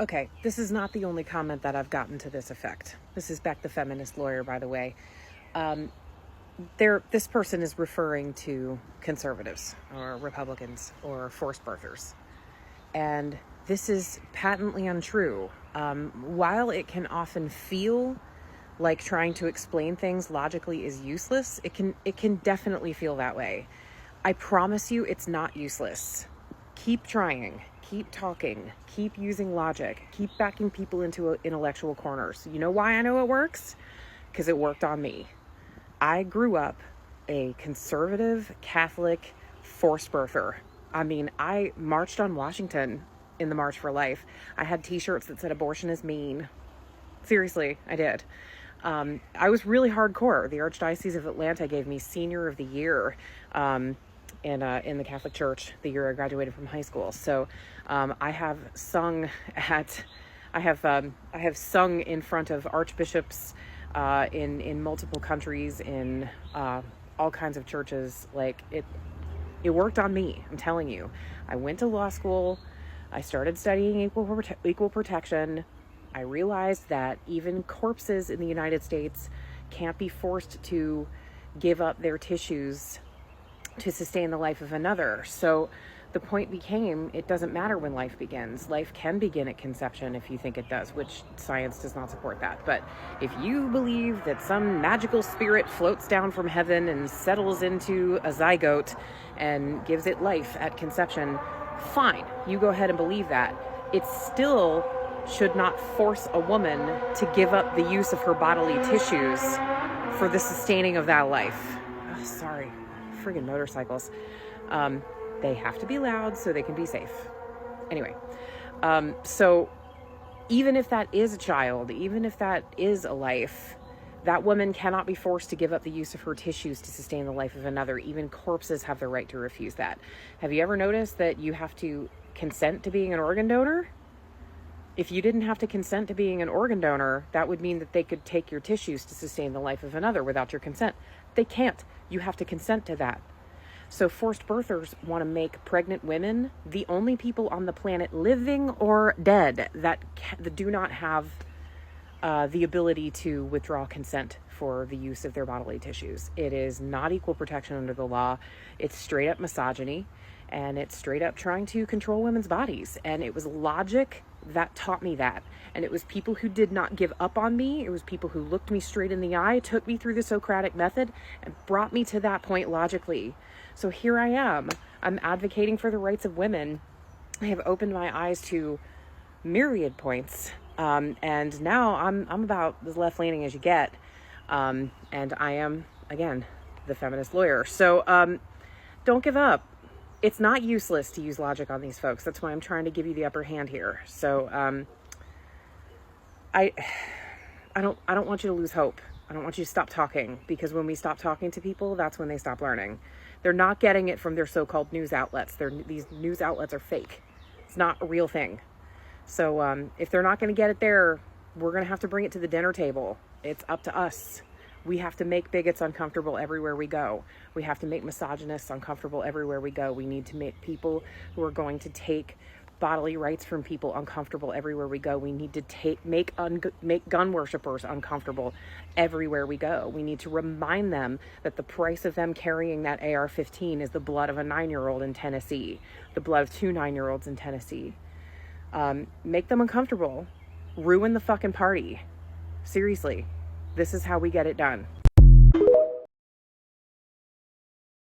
Okay, this is not the only comment that I've gotten to this effect. This is Beck, the feminist lawyer, by the way. This person is referring to conservatives or Republicans or forced birthers. And this is patently untrue. While it can often feel like trying to explain things logically is useless, it can definitely feel that way. I promise you it's not useless. Keep trying, keep talking, keep using logic, keep backing people into intellectual corners. You know why I know it works? Because it worked on me. I grew up a conservative Catholic forced birther. I mean, I marched on Washington in the March for Life. I had t-shirts that said abortion is mean. Seriously, I did. I was really hardcore. The Archdiocese of Atlanta gave me Senior of the Year in the Catholic Church the year I graduated from high school. So I have sung in front of archbishops in multiple countries, in all kinds of churches. Like it worked on me. I'm telling you. I went to law school. I started studying equal protection. I realized that even corpses in the United States can't be forced to give up their tissues to sustain the life of another. So the point became, it doesn't matter when life begins. Life can begin at conception if you think it does, which science does not support that. But if you believe that some magical spirit floats down from heaven and settles into a zygote and gives it life at conception, fine, you go ahead and believe that. It still should not force a woman to give up the use of her bodily tissues for the sustaining of that life. Oh, sorry, friggin' motorcycles. They have to be loud so they can be safe. Anyway, so even if that is a child, even if that is a life, that woman cannot be forced to give up the use of her tissues to sustain the life of another. Even corpses have the right to refuse that. Have you ever noticed that you have to consent to being an organ donor? If you didn't have to consent to being an organ donor, that would mean that they could take your tissues to sustain the life of another without your consent. They can't. You have to consent to that. So forced birthers want to make pregnant women the only people on the planet, living or dead, that do not have the ability to withdraw consent for the use of their bodily tissues. It is not equal protection under the law. It's straight up misogyny, and it's straight up trying to control women's bodies. And it was logic that taught me that. And it was people who did not give up on me. It was people who looked me straight in the eye, took me through the Socratic method, and brought me to that point logically. So here I am. I'm advocating for the rights of women. I have opened my eyes to myriad points. And now I'm about as left-leaning as you get. And I am, again, the feminist lawyer. So don't give up. It's not useless to use logic on these folks. That's why I'm trying to give you the upper hand here. So I don't want you to lose hope. I don't want you to stop talking, because when we stop talking to people, that's when they stop learning. They're not getting it from their so-called news outlets. These news outlets are fake. It's not a real thing. So if they're not going to get it there, we're going to have to bring it to the dinner table. It's up to us. We have to make bigots uncomfortable everywhere we go. We have to make misogynists uncomfortable everywhere we go. We need to make people who are going to take bodily rights from people uncomfortable everywhere we go. We need to make gun worshipers uncomfortable everywhere we go. We need to remind them that the price of them carrying that AR-15 is the blood of a 9-year-old in Tennessee, the blood of 2 9-year-olds in Tennessee. Make them uncomfortable. Ruin the fucking party. Seriously. This is how we get it done.